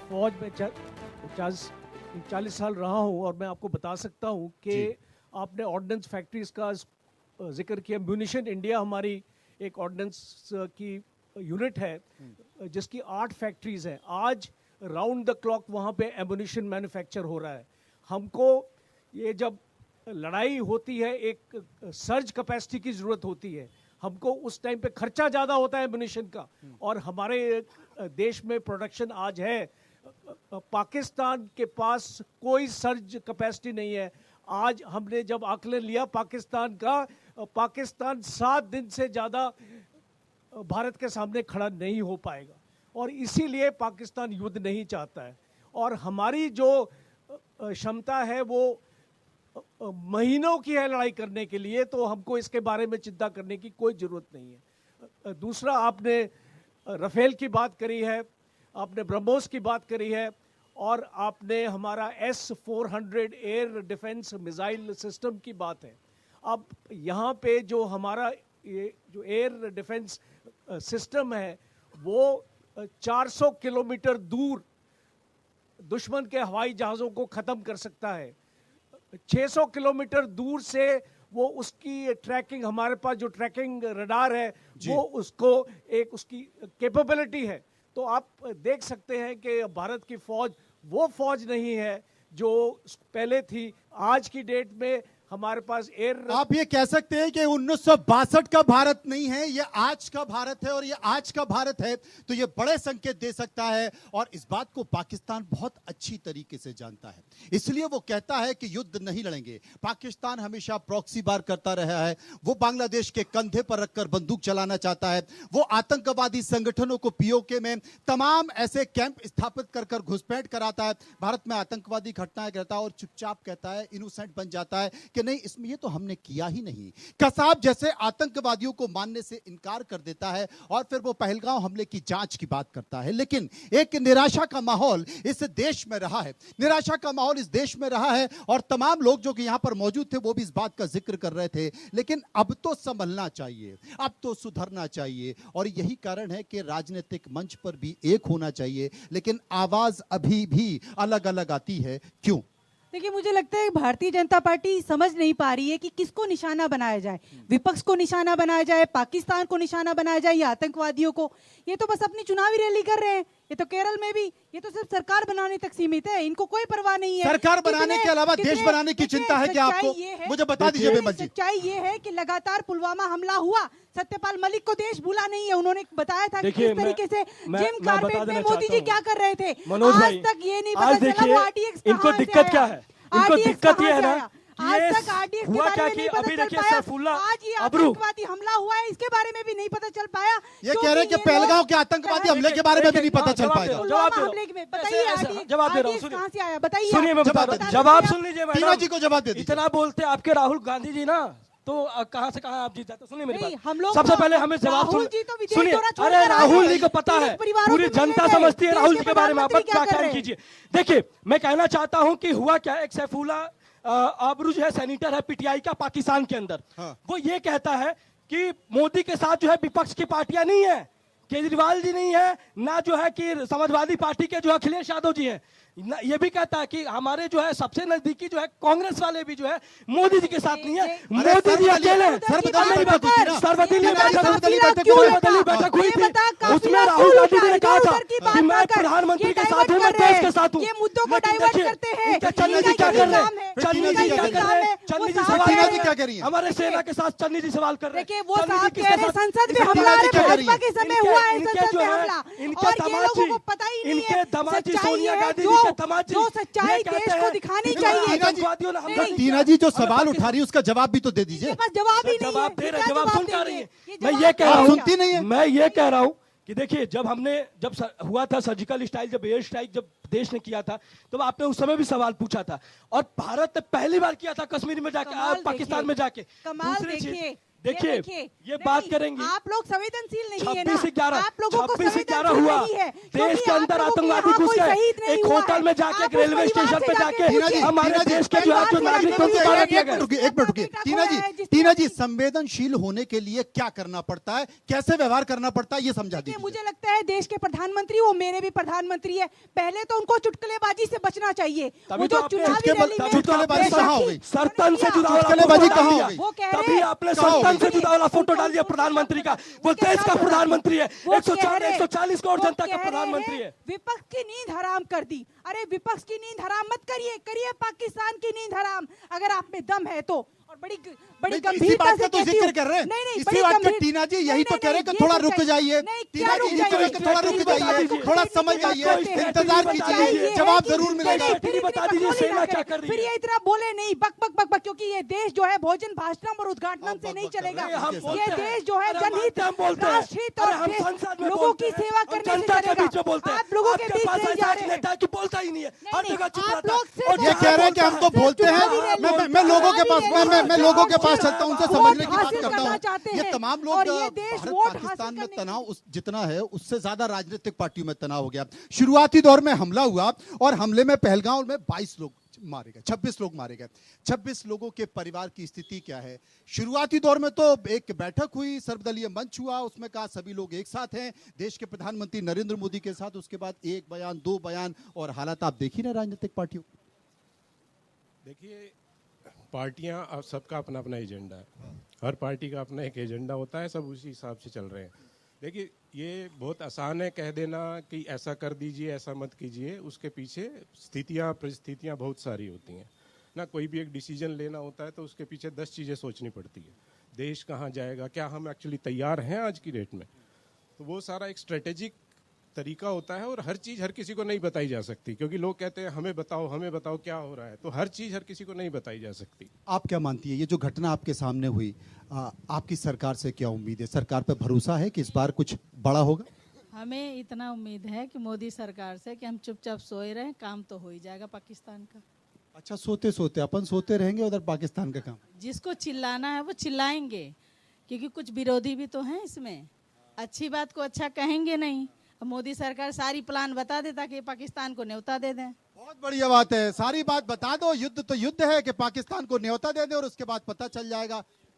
फौज में 40 साल रहा हूं और मैं आपको बता सकता हूं कि आपने ऑर्डिनेंस फैक्ट्रीज का जिक्र किया। म्यूनिशन इंडिया हमारी एक ऑर्डिनेंस की यूनिट है जिसकी 8 फैक्ट्रीज हैं। आज राउंड द क्लॉक वहाँ पे एम्यूनिशन मैन्युफैक्चर हो रहा है। हमको ये जब लड़ाई होती है एक सर्ज कैपेसिटी की ज़रूरत होती है। हमको उस टाइम पे खर्चा ज़्यादा होता है एम्यूनिशन का, और हमारे देश में प्रोडक्शन आज है। पाकिस्तान के पास कोई सर्ज कैपेसिटी नहीं है। आज हमने जब आकलन लिया पाकिस्तान का, पाकिस्तान 7 दिन से ज़्यादा भारत के सामने खड़ा नहीं हो पाएगा, और इसीलिए पाकिस्तान युद्ध नहीं चाहता है। और हमारी जो क्षमता है वो महीनों की है लड़ाई करने के लिए, तो हमको इसके बारे में चिंता करने की कोई ज़रूरत नहीं है। दूसरा, आपने राफेल की बात करी है, आपने ब्रह्मोस की बात करी है, और आपने हमारा S-400 air defence missile system की बात है। अब यहाँ पे जो हमारा ये जो एयर डिफेंस सिस्टम है वो 400 किलोमीटर दूर दुश्मन के हवाई जहाज़ों को ख़त्म कर सकता है। 600 किलोमीटर दूर से वो उसकी ट्रैकिंग, हमारे पास जो ट्रैकिंग रडार है वो उसको एक उसकी कैपेबिलिटी है। तो आप देख सकते हैं कि भारत की फौज वो फौज नहीं है जो पहले थी। आज की डेट में हमारे पास एयर, आप ये कह सकते हैं कि 1962 का भारत नहीं है, ये आज का भारत है, और ये आज का भारत है तो ये बड़े संकेत दे सकता है। और इस बात को पाकिस्तान बहुत अच्छी तरीके से जानता है, इसलिए वो कहता है कि युद्ध नहीं लड़ेंगे। पाकिस्तान हमेशा प्रॉक्सी वार करता रहा है, वो बांग्लादेश के कंधे पर रखकर बंदूक चलाना चाहता है, वो आतंकवादी संगठनों को पीओके में तमाम ऐसे कैंप स्थापित कर घुसपैठ कराता है, भारत में आतंकवादी घटनाएं करता है, और चुपचाप कहता है, इनोसेंट बन जाता है कि नहीं, इसमें ये तो हमने किया ही नहीं। कसाब जैसे आतंकवादियों को मानने से इनकार कर देता है, और फिर वो पहलगांव हमले की जांच की बात करता है। लेकिन एक निराशा का माहौल इस देश में रहा है, निराशा का माहौल इस देश में रहा है, और तमाम लोग जो कि यहां पर मौजूद थे वो भी इस बात का जिक्र कर रहे थे। लेकिन अब तो संभलना चाहिए, अब तो सुधरना चाहिए, और यही कारण है कि राजनीतिक मंच पर भी एक होना चाहिए, लेकिन आवाज अभी भी अलग अलग आती है। क्यों? देखिए, मुझे लगता है भारतीय जनता पार्टी समझ नहीं पा रही है कि किसको निशाना बनाया जाए। विपक्ष को निशाना बनाया जाए, पाकिस्तान को निशाना बनाया जाए, या आतंकवादियों को। ये तो बस अपनी चुनावी रैली कर रहे हैं। ये तो केरल में भी, ये तो सिर्फ सरकार बनाने तक सीमित है, इनको कोई परवाह नहीं है। सरकार बनाने के अलावा देश बनाने की चिंता है क्या आपको? मुझे बता दीजिए बेमल जी। सच्चाई ये है कि लगातार पुलवामा हमला हुआ, सत्यपाल मलिक को देश भूला नहीं है। उन्होंने बताया था कि किस तरीके से जिम कारपेट में मोदी जी क्या कर रहे थे। आज तक ये नहीं पता चला वो आरडीएक्स इनको दिक्कत क्या है? इनको दिक्कत ये है ना, आज तक आरडीएक्स के बारे में नहीं पता चल पाया। आज ये आतंकवादी हमला हुआ है, इसके बारे में भी नहीं पता चल पाया। ये कह रहे हैं कि पहलगांव के आतंकवादी हमले के बारे में भी नहीं पता चल पाएगा। बताइए, जवाब दे रहा हूँ, कहां से आया बताइए। सुनिए, मैं बता रहा हूं, जवाब सुन लीजिए। टीना जी को जवाब दे दीजिए। इतना बोलते आपके राहुल गांधी जी ना, तो कहां से कहां आप जीत जाते। सुनिए मेरी बात, हम लोग सबसे पहले हमें जवाब सुनिए। अरे राहुल जी को पता है, पूरी जनता समझती है राहुल जी के बारे में, आप व्याख्यान कीजिए। देखिए, मैं कहना चाहता हूं कि हुआ क्या, एक सैफुल्ला अबरूज है, सेनेटर है पीटीआई का पाकिस्तान के अंदर। वो ये कहता है कि मोदी के साथ जो है विपक्ष की पार्टियां नहीं है, केजरीवाल जी नहीं है ना, जो है कि समाजवादी पार्टी के जो अखिलेश यादव जी हैं। ये भी कहता है कि हमारे जो है सबसे नजदीकी जो है कांग्रेस वाले भी जो है मोदी जी के साथ नहीं है। मोदी जी अकेले सर्वदलीय बैठक हुई थी, उसमें राहुल गांधी जी ने कहा था कि मैं प्रधानमंत्री के साथ हूँ, मैं देश के साथ हूँ। ये मुद्दों को डाइवर्ट करते हैं। चन्नी जी क्या कर रहे हैं? चन्नी जी क्या कर रहे हैं? चन्नी जी टीना जी क्या कह रही हैं? हमारे सेना के साथ चन्नी जी सवाल कर रहे हैं। देखिए, वो साहब कह रहे हैं संसद में हमला, भाजपा के समय हुआ है संसद में हमला, और ये लोगों को पता ही नहीं है। सोनिया गांधी जो सच्चाई देश को दिखानी चाहिए। टीना जी जो सवाल उठा रही है उसका जवाब भी तो दे दीजिए। जवाब ही नहीं जवाब दे रहे, है। जवाब सुन पा रही है। मैं ये ये कह रहा हूँ, सुनती नहीं है। मैं ये कह रहा हूँ कि देखिए, जब हुआ था सर्जिकल स्ट्राइक, जब एयर स्ट्राइक जब देश ने किया था, तो आपने उस समय भी सवाल पूछा था, और भारत ने पहली बार किया था कश्मीर में जाके, पाकिस्तान में जाके। कमाल देखिए, देखिए ये बात करेंगे। आप लोग संवेदनशील नहीं है ना। 26/11 आप लोगों को 26/11 संवेदनशील हुआ नहीं है, देश क्योंकि के आप अंदर लोगों के आतंकवादी यहाँ घुस कोई गए, शहीद नहीं एक हुआ होटल है। में जाके आप एक रेलवे उस परिवार स्टेशन से पे जाके जाके पूछिए। हमारे देश के जो है जो नागरिकों को मारा किया गया। एक मिनट रुकिए टीना संवेदनशील होने के लिए क्या करना पड़ता है, कैसे व्यवहार करना पड़ता है, ये समझा दीजिए। मुझे लगता है देश के प्रधानमंत्री, वो मेरे भी प्रधानमंत्री है, पहले तो उनको चुटकुलेबाजी से बचना चाहिए। वो जो चुनावी रैली में चुटकुलेबाजी कहाँ हो गई? सरतन से जुड़ा हुआ चुटकुलेबाजी फोटो कहाँ डाल हो दिया। गई? वो कह रहे तभी हैं आपने कहाँ हो सरतन गई? से जुड़ा हुआ फोटो डाल दिया प्रधानमंत्री का। वो देश का प्रधानमंत्री है, वो 140 करोड़ वो जनता का कह प्रधानमंत्री रहे है। हैं, विपक्ष की नींद हराम कर दी। अरे विपक्ष की नींद हराम मत करिए, करिए पाकिस्तान की नींद हराम, अगर आप में दम है तो। और बड़ी नहीं, तो इसी गंभीरता बात से का तो कहती जिक्र हूँ। कर रहे हैं। नहीं, इसी बड़ी बात का गंभीर- टीना जी यही नहीं, तो नहीं, कह रहे हैं कि ये थोड़ा तो रुक चाहिए। जाइए। नहीं, टीना क्या जी रुक ये कह रहे हैं कि जाइए? थोड़ा रुक बता जाइए, दीजिए। थोड़ा नहीं, समझ नहीं, जाइए, नहीं, इंतजार नहीं, कीजिए, नहीं, जवाब नहीं, जरूर नहीं, मिलेगा। नहीं, फिर बता इतनी दीजिए बकवाली सेना ना क्या करें। कर रही फिर है। ये इतना बोले नहीं, बक बक बक बक, क्योंकि ये देश जो है भोजन भाषणम और उद्घाटनम से नहीं चलेगा। हैं, हम बोलते ये हैं। देश जो है अरे हम जनहित, हम बोलते हैं। राष्ट्रहित अरे और हम देश- संसद में लोगों बोलते की हैं। सेवा हम करने से जनता के चलेगा। बीच में बोलते हैं। आप लोगों के आपके बीच पास नहीं ऐसा जा एक रहे नेता है कि बोलता ही नहीं है, हर नहीं, जगह चुप आप रहता है। लोग सिर्फ और ये जहाँ कह रहे हैं कि बोलता हम तो बोलते हैं। चुनावी रैली मैं लोगों के पास चुनावी रैली मैं लोगों के पास वोट चलता हूं, उनसे हासिल समझने की बात करना करता हूं। चाहते ये हैं। तमाम लोग और ये देश भारत वोट पाकिस्तान हासिल में करने तनाव जितना है उससे ज्यादा राजनीतिक पार्टियों में तनाव हो गया। शुरुआती दौर में हमला हुआ और हमले में पहलगांव में 22 लोग मारे गए, 26 लोग मारे गए। 26 लोगों के परिवार की स्थिति क्या है? शुरुआती दौर में तो एक बैठक हुई, सर्वदलीय मंच हुआ, उसमें कहा सभी लोग एक साथ हैं देश के प्रधानमंत्री नरेंद्र मोदी के साथ। उसके बाद एक बयान, दो बयान, और हालात आप देख ही रहे राजनीतिक पार्टियों। देखिए पार्टियां अब सबका अपना अपना एजेंडा है, हर पार्टी का अपना एक एजेंडा होता है, सब उसी हिसाब से चल रहे हैं। देखिए ये बहुत आसान है कह देना कि ऐसा कर दीजिए, ऐसा मत कीजिए, उसके पीछे स्थितियां परिस्थितियां बहुत सारी होती हैं ना। कोई भी एक डिसीजन लेना होता है तो उसके पीछे 10 चीज़ें सोचनी पड़ती है। देश कहाँ जाएगा, क्या हम एक्चुअली तैयार हैं आज की डेट में, तो वो सारा एक स्ट्रेटेजिक तरीका होता है। और हर चीज़ हर किसी को नहीं बताई जा सकती, क्योंकि लोग कहते हैं हमें बताओ क्या हो रहा है, तो हर चीज़ हर किसी को नहीं बताई जा सकती। आप क्या मानती है, ये जो घटना आपके सामने हुई, आपकी सरकार से क्या उम्मीद है? सरकार पे भरोसा है कि इस बार कुछ बड़ा होगा? हमें इतना उम्मीद है कि मोदी सरकार से कि हम चुपचाप सोए रहें, काम तो हो ही जाएगा पाकिस्तान का। अच्छा, सोते सोते अपन सोते रहेंगे, उधर पाकिस्तान का काम। जिसको चिल्लाना है वो चिल्लाएंगे, क्योंकि कुछ विरोधी भी तो हैं इसमें, अच्छी बात को अच्छा कहेंगे नहीं। अब मोदी सरकार सारी प्लान बता दे ताकि पाकिस्तान को न्योता दे दें। बहुत बढ़िया बात है, सारी बात बता दो। युद्ध तो युद्ध है कि पाकिस्तान को न्योता दे दे और उसके बाद पता चल जाएगा।